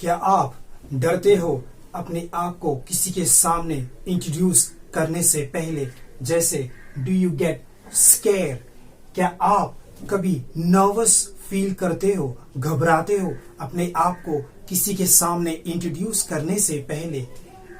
क्या आप डरते हो अपने आप को किसी के सामने इंट्रोड्यूस करने से पहले? जैसे डू यू गेट स्केयर? क्या आप कभी नर्वस फील करते हो, घबराते हो अपने आप को किसी के सामने इंट्रोड्यूस करने से पहले?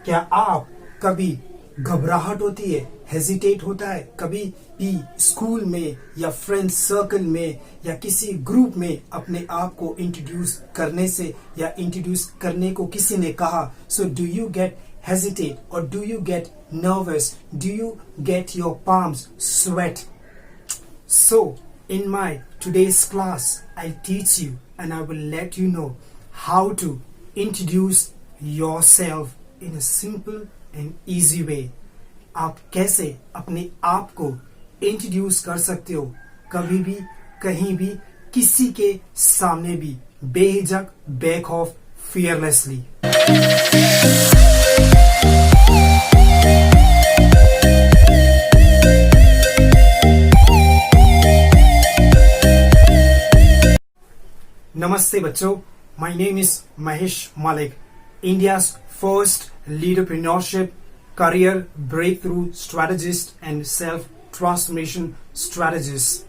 क्या आप कभी घबराहट होती है, हेजिटेट होता है कभी भी स्कूल में या फ्रेंड सर्कल में या किसी ग्रुप में अपने आप को इंट्रोड्यूस करने से या इंट्रोड्यूस करने को किसी ने कहा? So do you get hesitate or do you get nervous? Do you get your palms sweat? So in my today's class I'll teach you and I will let you know how to introduce yourself in a simple and easy way. आप कैसे अपने आप को introduce कर सकते हो कभी भी, कहीं भी, किसी के सामने भी, बेहिचक, बेखौफ, fearlessly. Namaste बच्चों, my name is Mahesh Malik, India's first leaderpreneurship, career breakthrough strategist and self-transformation strategist.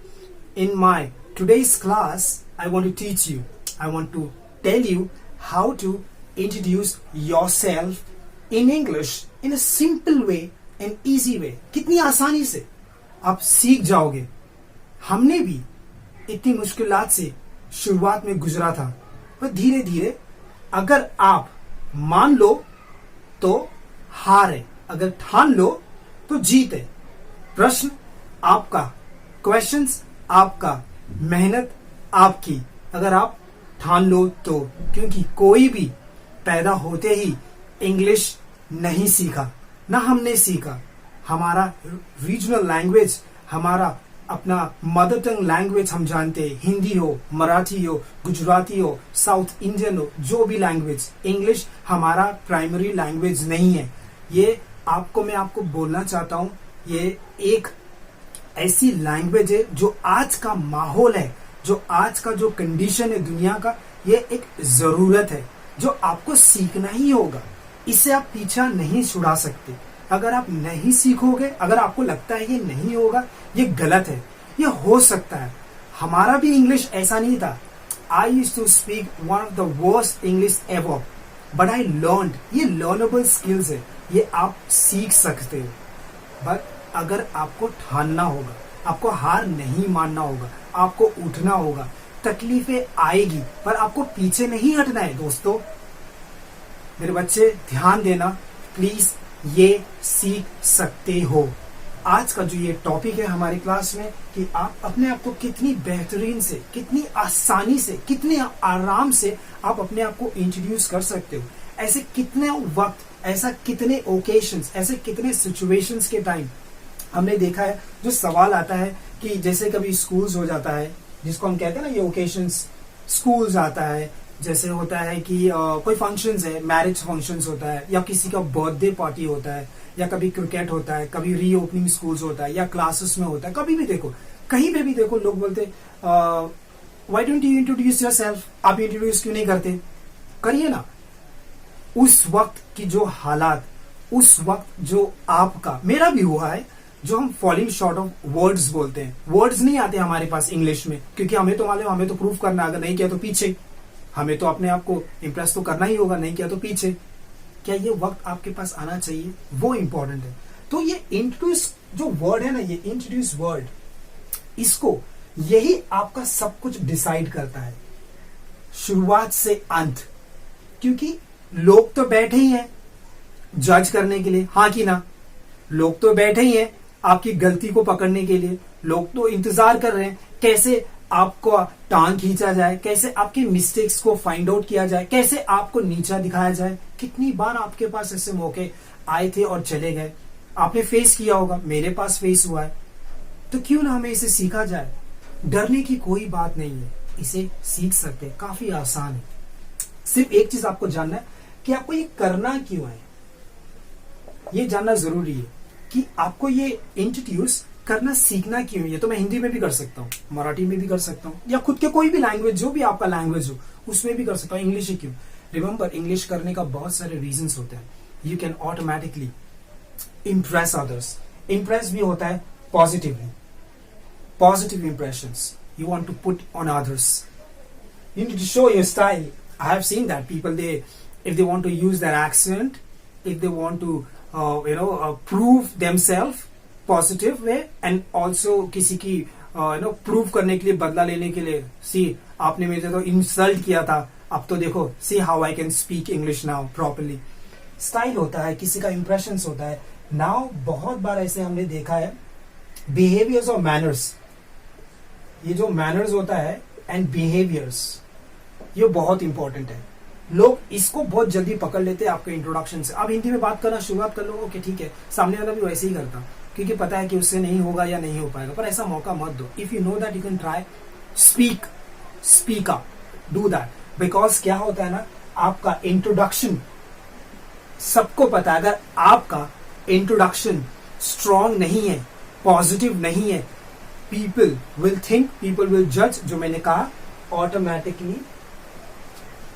In my today's class, I want to teach you, I want to tell you how to introduce yourself in English in a simple way and easy way. कितनी आसानी से आप सीख जाओगे. हमने भी इतनी मुश्किलात से शुरुआत में गुजरा था, पर धीरे धीरे अगर आप मान लो तो हार है, अगर ठान लो तो जीत है. प्रश्न आपका, क्वेश्चंस आपका, मेहनत आपकी, अगर आप ठान लो तो. क्योंकि कोई भी पैदा होते ही इंग्लिश नहीं सीखा, ना हमने सीखा. हमारा रीजनल लैंग्वेज, हमारा अपना मदर टंग लैंग्वेज हम जानते हैं. हिंदी हो, मराठी हो, गुजराती हो, साउथ इंडियन हो, जो भी लैंग्वेज, इंग्लिश हमारा प्राइमरी लैंग्वेज नहीं है. ये मैं आपको बोलना चाहता हूं, ये एक ऐसी लैंग्वेज है जो आज का माहौल है, जो आज का जो कंडीशन है दुनिया का, ये एक जरूरत है जो आपको सीखना ही होगा. इससे आप पीछा नहीं छुड़ा सकते. अगर आप नहीं सीखोगे, अगर आपको लगता है ये नहीं होगा, ये गलत है. ये हो सकता है. हमारा भी इंग्लिश ऐसा नहीं था. I used to speak one of the worst English ever, but I learned. ये लर्नेबल स्किल्स है, ये आप सीख सकते हो. बट अगर आपको ठानना होगा, आपको हार नहीं मानना होगा, आपको उठना होगा. तकलीफें आएगी पर आपको पीछे नहीं हटना है. दोस्तों, मेरे बच्चे, ध्यान देना प्लीज. ये सीख सकते हो. आज का जो ये टॉपिक है हमारी क्लास में कि आप अपने आप को कितनी बेहतरीन से, कितनी आसानी से, कितने आराम से आप अपने आप को इंट्रोड्यूस कर सकते हो. ऐसे कितने वक्त, ऐसा कितने ओकेशंस, ऐसे कितने सिचुएशंस के टाइम हमने देखा है जो सवाल आता है कि जैसे कभी स्कूल्स हो जाता है, जिसको हम कहते हैं ना ये ओकेशंस, स्कूल्स आता है. जैसे होता है कि कोई फंक्शंस है, मैरिज फंक्शंस होता है, या किसी का बर्थडे पार्टी होता है, या कभी क्रिकेट होता है, कभी रीओपनिंग स्कूल्स होता है, या क्लासेस में होता है. कभी भी देखो, कहीं पे भी देखो, लोग बोलते why don't you introduce yourself? आप इंट्रोड्यूस क्यों नहीं करते? करिए ना. उस वक्त की जो हालात, उस वक्त जो आपका, मेरा भी हुआ है, जो हम फॉलिंग शॉर्ट ऑफ वर्ड्स बोलते हैं. वर्ड्स नहीं आते हमारे पास इंग्लिश में, क्योंकि हमें तो मालूम, हमें तो प्रूफ करना, अगर नहीं किया तो पीछे. हमें तो अपने आप को इम्प्रेस तो करना ही होगा, नहीं किया तो पीछे. क्या ये वक्त आपके पास आना चाहिए? वो इंपॉर्टेंट है. तो ये इंट्रोड्यूस जो वर्ड है ना, ये इंट्रोड्यूस वर्ड, इसको, यही आपका सब कुछ डिसाइड करता है, शुरुआत से अंत. क्योंकि लोग तो बैठे ही हैं जज करने के लिए, हाँ कि ना? लोग तो बैठे ही हैं आपकी गलती को पकड़ने के लिए. लोग तो इंतजार कर रहे हैं कैसे आपको टांग खींचा जाए, कैसे आपके मिस्टेक्स को फाइंड आउट किया जाए, कैसे आपको नीचा दिखाया जाए. कितनी बार आपके पास ऐसे मौके आए थे और चले गए. आपने फेस किया होगा, मेरे पास फेस हुआ है. तो क्यों ना हमें इसे सीखा जाए. डरने की कोई बात नहीं है, इसे सीख सकते हैं, काफी आसान है. सिर्फ एक चीज आपको जानना है कि आपको ये करना क्यों है. ये जानना जरूरी है कि आपको ये इंट्रोड्यूस करना सीखना क्यों. ये तो मैं हिंदी में भी कर सकता हूँ, मराठी में भी कर सकता हूँ, या खुद के कोई भी लैंग्वेज, जो भी आपका लैंग्वेज हो उसमें भी कर सकता हूँ. इंग्लिश ही क्यों? रिमेंबर, इंग्लिश करने का बहुत सारे रीजंस होते हैं. You can automatically impress others. Impress भी होता है positively. Positive impressions you want to put on others. You need to show your style. I have seen that people, if they want to use their accent, if they want to prove themselves positive way, and also किसी की prove करने के लिए, बदला लेने के लिए, see आपने मेरे तो insult किया था, अब तो देखो, see how I can speak English now properly. Style होता है, किसी का इंप्रेशंस होता है. नाउ बहुत बार ऐसे हमने देखा है, बिहेवियर्स और मैनर्स, ये जो मैनर्स होता है एंड बिहेवियर्स, ये बहुत इंपॉर्टेंट है. लोग इसको बहुत जल्दी पकड़ लेते हैं आपके इंट्रोडक्शन से. आप हिंदी में बात करना शुरुआत कर लो, ओके ठीक है, सामने वाला भी वैसे ही करता, क्योंकि पता है कि उससे नहीं होगा या नहीं हो पाएगा. पर ऐसा मौका मत दो. If you know that you can try, speak up, do that. Because क्या होता है ना, आपका इंट्रोडक्शन, सबको पता है, अगर आपका इंट्रोडक्शन स्ट्रॉन्ग नहीं है, पॉजिटिव नहीं है, people will think, people will जज, जो मैंने कहा ऑटोमेटिकली.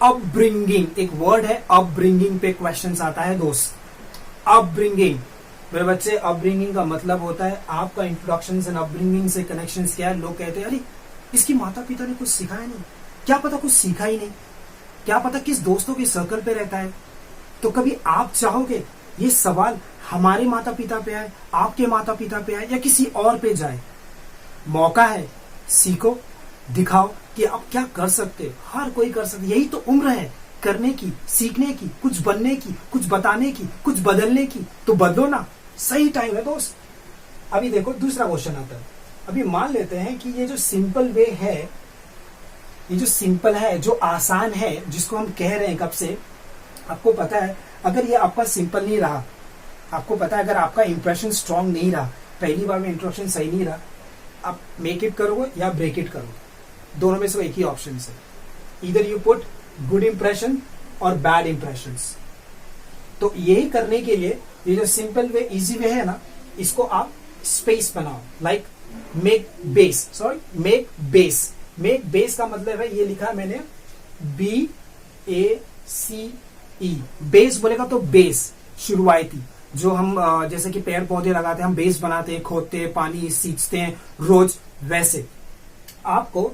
अपब्रिंगिंग, एक वर्ड है अपब्रिंगिंग पे क्वेश्चंस आता है दोस्त. अपब्रिंगिंग मेरे बच्चे, अपब्रिंगिंग का मतलब होता है आपका इंट्रोडक्शन एंड अपब्रिंगिंग से कनेक्शन क्या है. लोग कहते हैं अरे इसकी माता पिता ने कुछ सिखाया नहीं, क्या पता कुछ सीखा ही नहीं, क्या पता किस दोस्तों के सर्कल पे रहता है. तो कभी आप चाहोगे ये सवाल हमारे माता पिता पे आए, आपके माता पिता पे आए, या किसी और पे जाए? मौका है, सीखो, दिखाओ कि आप क्या कर सकते हो. हर कोई कर सकते, यही तो उम्र है करने की, सीखने की, कुछ बनने की, कुछ बताने की, कुछ बदलने की. तो बदलो ना, सही टाइम है दोस्त. अभी देखो दूसरा क्वेश्चन आता है. अभी मान लेते हैं कि ये जो सिंपल वे है, ये जो सिंपल है, जो आसान है, जिसको हम कह रहे हैं कब से, आपको पता है अगर ये आपका सिंपल नहीं रहा, आपको पता है अगर आपका इंप्रेशन स्ट्रांग नहीं रहा, पहली बार में इंट्रोडक्शन सही नहीं रहा, आप मेक इट करोगे या ब्रेक इट करोगे, दोनों में से एक ही ऑप्शन है. इधर यू पुट गुड इंप्रेशन और बैड इंप्रेशंस. तो यही करने के लिए ये जो सिंपल वे, इजी वे है ना, इसको आप स्पेस बनाओ. Like make base, make base. Make base का मतलब है, ये लिखा मैंने BACE. बेस बोलेगा तो बेस, शुरुआती, जो हम जैसे कि पेड़ पौधे लगाते हैं, हम बेस बनाते हैं, खोदते हैं, पानी सींचते हैं रोज, वैसे आपको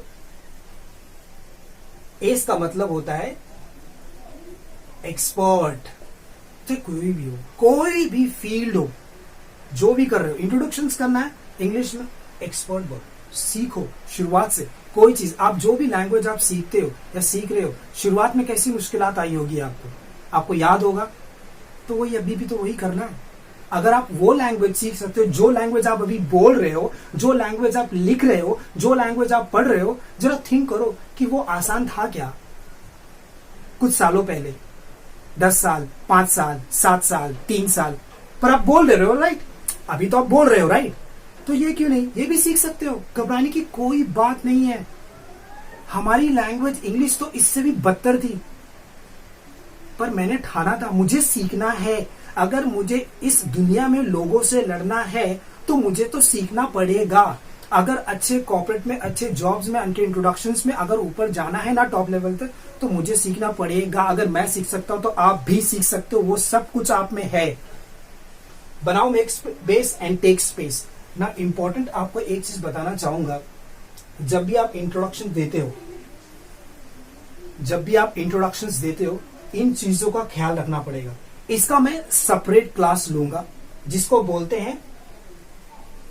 एस का मतलब होता है एक्सपर्ट. तो कोई भी हो, कोई भी फील्ड हो, जो भी कर रहे हो, इंट्रोडक्शंस करना है इंग्लिश में, एक्सपर्ट बोलो, सीखो शुरुआत से. कोई चीज, आप जो भी लैंग्वेज आप सीखते हो या सीख रहे हो, शुरुआत में कैसी मुश्किलात आई होगी आपको याद होगा, तो वही अभी भी तो वही करना है. अगर आप वो लैंग्वेज सीख सकते हो, जो लैंग्वेज आप अभी बोल रहे हो, जो लैंग्वेज आप लिख रहे हो, जो लैंग्वेज आप पढ़ रहे हो, जरा थिंक करो कि वो आसान था क्या कुछ सालों पहले, 10 साल, 5 साल, 7 साल, 3 साल, पर आप बोल रहे हो राइट, अभी तो आप बोल रहे हो राइट. तो ये क्यों नहीं, ये भी सीख सकते हो, घबराने की कोई बात नहीं है. हमारी लैंग्वेज इंग्लिश तो इससे भी बदतर थी, पर मैंने ठाना था मुझे सीखना है. अगर मुझे इस दुनिया में लोगों से लड़ना है तो मुझे तो सीखना पड़ेगा. अगर अच्छे कॉर्पोरेट में, अच्छे जॉब्स में, अच्छे इंट्रोडक्शंस में अगर ऊपर जाना है ना टॉप लेवल तक, तो मुझे सीखना पड़ेगा. अगर मैं सीख सकता हूं तो आप भी सीख सकते हो, वो सब कुछ आप में है. बनाओ make base and tech space. ना इंपॉर्टेंट आपको एक चीज बताना चाहूंगा, जब भी आप इंट्रोडक्शन देते हो, इन चीजों का ख्याल रखना पड़ेगा. इसका मैं सेपरेट क्लास लूंगा, जिसको बोलते हैं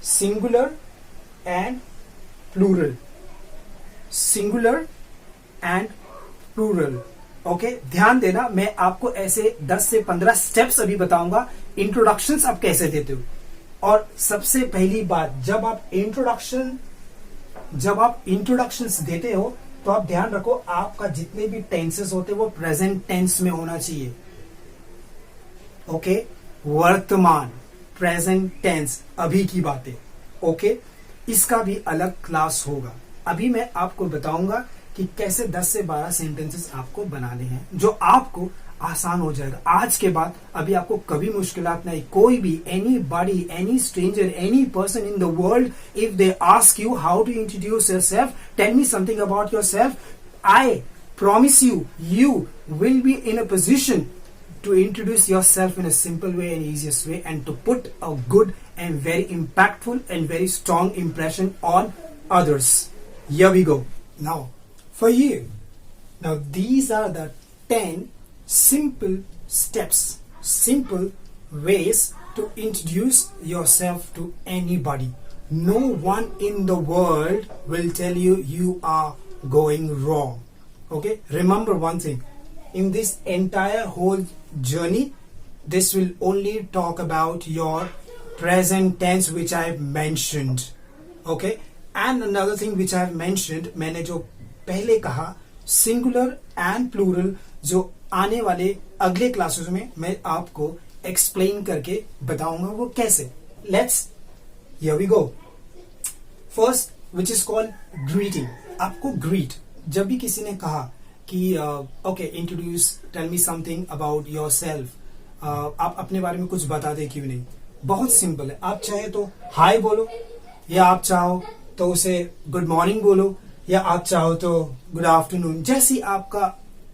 singular and plural. Singular and plural. Okay, ध्यान देना, मैं आपको ऐसे 10 से 15 स्टेप्स अभी बताऊंगा, इंट्रोडक्शंस आप कैसे देते हो. और सबसे पहली बात, जब आप इंट्रोडक्शंस देते हो तो आप ध्यान रखो, आपका जितने भी टेंसेस होते हैं वो प्रेजेंट टेंस में होना चाहिए. ओके, वर्तमान, प्रेजेंट टेंस, अभी की बातें. ओके, इसका भी अलग क्लास होगा. अभी मैं आपको बताऊंगा कि कैसे 10 से 12 सेंटेंसेस आपको बनाने हैं, जो आपको आसान हो जाएगा. आज के बाद अभी आपको कभी मुश्किलात नहीं. कोई भी, anybody, any stranger, any person in the world, if they ask you how to introduce yourself, tell me something about yourself, promise you will be in a position to introduce yourself in a simple way and easiest way, and to put a good and very impactful and very strong impression on others. Here we go. Now for you, now these are the 10 simple steps, simple ways to introduce yourself to anybody. No one in the world will tell you you are going wrong. Okay, remember one thing, in this entire whole journey, this will only talk about your present tense which I have mentioned. Okay, and another thing which I have mentioned, मैंने जो पहले कहा, singular and plural जो आने वाले अगले classes में मैं आपको एक्सप्लेन करके बताऊंगा वो कैसे. Let's here we go. First which is called greeting. आपको ग्रीट, जब भी किसी ने कहा कि okay introduce, tell me something about yourself, आप अपने बारे में कुछ बता दे, क्यों नहीं. बहुत सिंपल है. आप चाहे तो हाय बोलो, या आप चाहो तो उसे गुड मॉर्निंग बोलो, या आप चाहो तो गुड आफ्टरनून, जैसी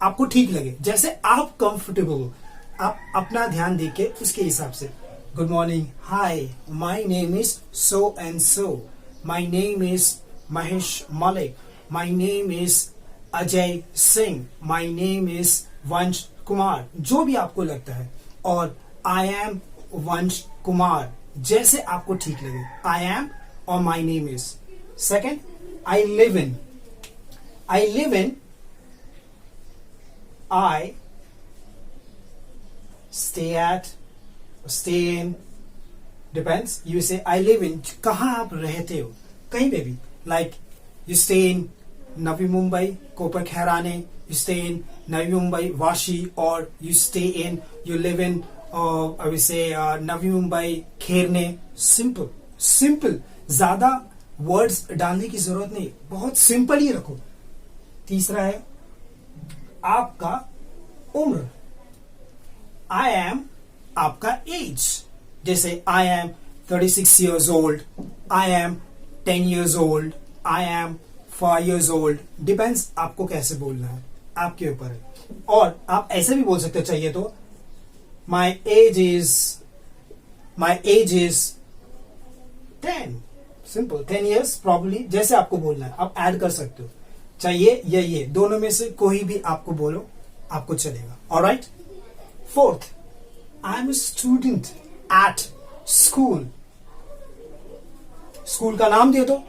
आपको ठीक लगे, जैसे आप कंफर्टेबल हो. आप अपना ध्यान देके उसके हिसाब से good morning, hi, my name is so and so, my name is Mahesh Malik, my name is Ajay Singh, my name is वंश कुमार, जो भी आपको लगता है, और आई एम वंश कुमार, जैसे आपको ठीक लगे. आई एम और my name is. Second, I live in. I stay in, depends. You say I live in, कहाँ आप रहते हो, कहीं पे भी. Like you stay in Navi Mumbai, Koper Khairane, you stay in Navi Mumbai, Vashi, or you live in I will say Navi Mumbai, Khairane. Simple. ज्यादा words डालने की जरूरत नहीं, बहुत सिंपल ही रखो. तीसरा है आपका उम्र. आई एम आपका एज, जैसे I am 36 years old, I am 10 years old, I am 5 years old. Depends आपको कैसे बोलना है, आपके ऊपर है. और आप ऐसे भी बोल सकते हो चाहिए तो, my age is 10. Simple, 10 years probably, जैसे आपको बोलना है आप ऐड कर सकते हो. चाहिए या ये दोनों में से कोई भी आपको बोलो, आपको चलेगा. Alright. Fourth, I am student at school. School का नाम दे दो.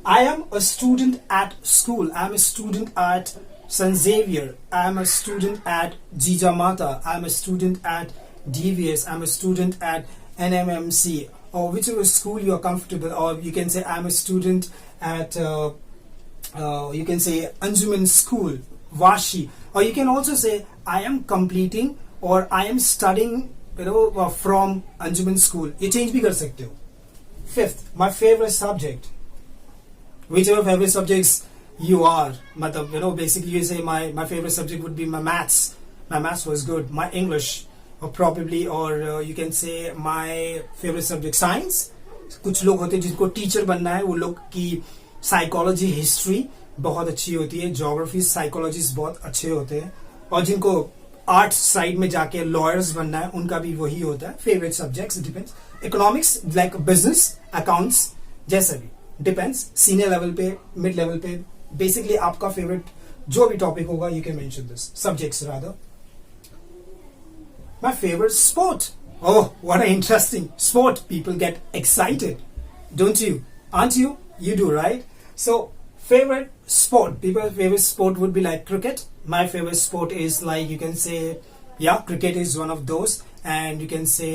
I am a student at school. I am a student at St. Xavier. I am a student at Jijamata. I am a student at DVS. I am a student at NMMC, or whichever school you are comfortable. Or you can say I am a student at you can say Anjuman School, Vashi. Or you can also say I am completing or I am studying, from Anjuman School. ये change भी कर सकते हो. Fifth, my favorite subject. Whichever favorite subjects you are, मतलब basically you say my favorite subject would be my maths. My maths was good. My English, or probably, or you can say my favorite subject science. कुछ लोग होते हैं जिनको teacher बनना है, वो लोग की साइकोलॉजी, हिस्ट्री बहुत अच्छी होती है, ज्योग्राफी, साइकोलॉजिस्ट बहुत अच्छे होते हैं, और जिनको आर्ट्स साइड में जाके लॉयर्स बनना है उनका भी वही होता है. Favourite subjects depends. Economics, like business, accounts, जैसा भी डिपेंड्स. सीनियर लेवल पे, मिड लेवल पे, बेसिकली आपका फेवरेट जो भी टॉपिक होगा, you can mention this subjects rather. My favourite sport. Oh, what a interesting sport. People get excited, don't you? Aunt you? You do, right? So favorite sport, people's favorite sport would be like cricket. My favorite sport is, like, you can say, yeah, cricket is one of those, and you can say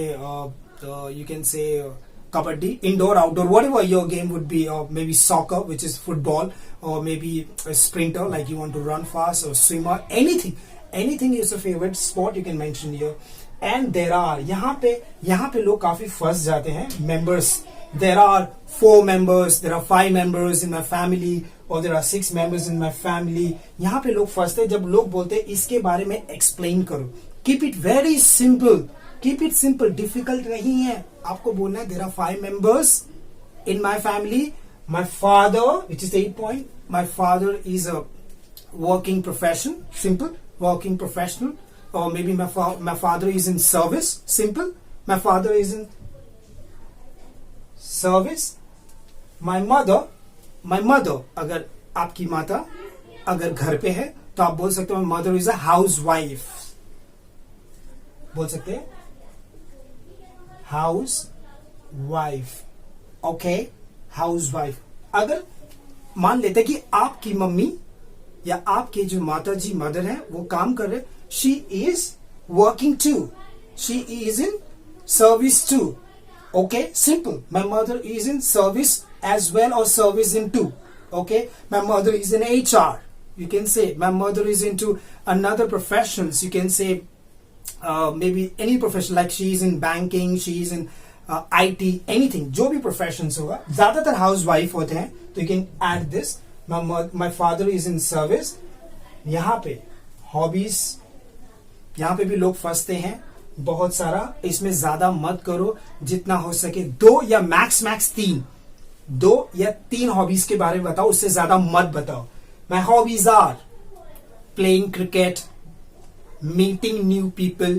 kabaddi, indoor, outdoor, whatever your game would be, or maybe soccer, which is football, or maybe a sprinter, like you want to run fast, or swimmer, anything is a favorite sport you can mention here. And there are, यहाँ पे लोग काफी फंस जाते हैं. members, there are 4 members, there are 5 members in my family, or there are 6 members in my family. यहाँ पे लोग फंसते हैं जब लोग बोलते हैं इसके बारे में एक्सप्लेन करो. Keep it very simple, keep it simple. Difficult नहीं है, आपको बोलना है there are 5 members in my family. My father, which is the 8 point, my father is a working profession, simple, working professional. Or maybe my father is in service, simple, my father is in service. My mother, अगर आपकी माता अगर घर पे है तो आप बोल सकते हो my mother is a housewife, बोल सकते हैं housewife. Okay, housewife. अगर मान लेते हैं कि आपकी मम्मी या आपके जो माता जी मदर है वो काम कर रहे, she is working too, she is in service too. Okay, simple. My mother is in service as well और service in too. Okay, my mother is in HR. You can say my mother is into another professions. You can say maybe any profession, like she is in banking, she is in IT, anything. जो भी professions होगा, ज्यादातर housewife होते हैं. तो you can add this. My father is in service. यहाँ पे hobbies, यहाँ पे भी लोग फंसते हैं बहुत सारा. इसमें ज्यादा मत करो, जितना हो सके 2 या मैक्स 3 हॉबीज के बारे में बताओ, उससे ज्यादा मत बताओ. My hobbies are playing cricket, meeting new people,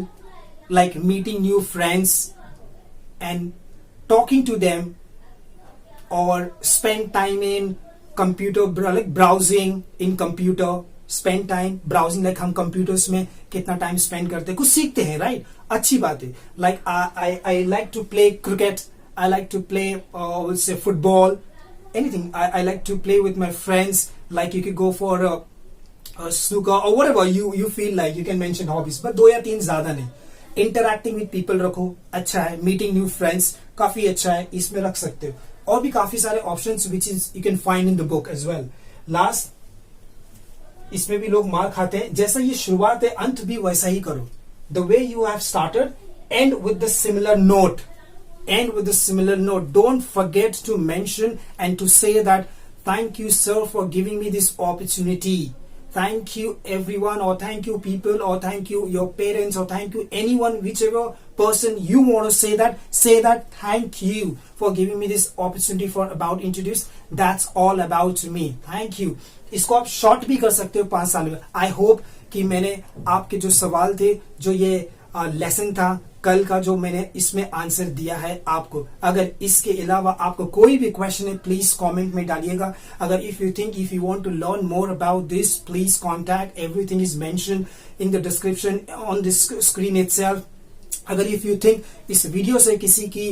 like meeting new friends and talking to them, or spend time in computer, like browsing in computer. Spend time browsing, like हम computers में कितना time spend करते हैं, कुछ सीखते हैं, right? अच्छी बात है. Like I like to play cricket, I like to play let's say football, anything. I like to play with my friends. Like you could go for a snooker or whatever you feel like. You can mention hobbies, but 2 या 3 ज्यादा नहीं. Interacting with people रखो, अच्छा है. Meeting new friends काफी अच्छा है, इसमें रख सकते हो. और भी काफी सारे options which is you can find in the book as well. Last, इसमें भी लोग मार खाते हैं. जैसा ये शुरुआत है, अंत भी वैसा ही करो. The way you have started, end with the similar note. End with the similar note. Don't forget to mention and to say that thank you sir for giving me this opportunity. Thank you everyone, or thank you people, or thank you your parents, or thank you anyone, whichever person you want to say that thank you for giving me this opportunity for about introduce. That's all about me. Thank you. इसको आप short भी कर सकते हो 5 साल में. I hope कि मैंने आपके जो सवाल थे, जो ये लेसन था कल का, जो मैंने इसमें आंसर दिया है आपको. अगर इसके अलावा आपको कोई भी क्वेश्चन है, प्लीज कमेंट में डालिएगा. अगर if you want to learn more about this, please contact. Everything is mention in the description on this screen itself. अगर इफ यू थिंक इस वीडियो से किसी की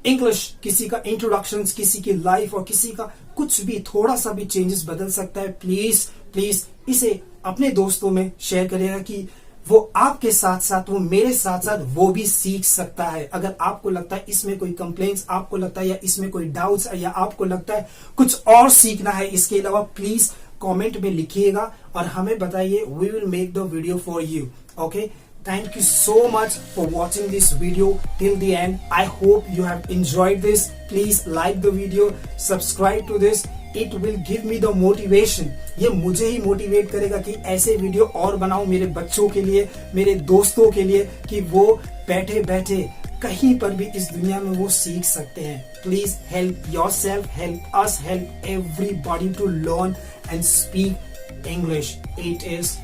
इंग्लिश, किसी का इंट्रोडक्शन, किसी की लाइफ और किसी का कुछ भी थोड़ा सा भी चेंजेस बदल सकता है, प्लीज इसे अपने दोस्तों में शेयर करिएगा कि वो आपके साथ साथ, वो मेरे साथ साथ वो भी सीख सकता है. अगर आपको लगता है इसमें कोई कंप्लेंट्स, आपको लगता है या इसमें कोई डाउट्स, या आपको लगता है कुछ और सीखना है इसके अलावा, प्लीज कमेंट में लिखिएगा और हमें बताइए. We will make the video for you. Okay, thank you so much for watching this video till the end. I hope you have enjoyed this. Please like the video, subscribe to this. It will give me the motivation. ये मुझे ही motivate करेगा कि ऐसे video और बनाऊं मेरे बच्चों के लिए, मेरे दोस्तों के लिए, कि वो बैठे बैठे कहीं पर भी इस दुनिया में वो सीख सकते हैं. Please help yourself, help us, help everybody to learn and speak English. It is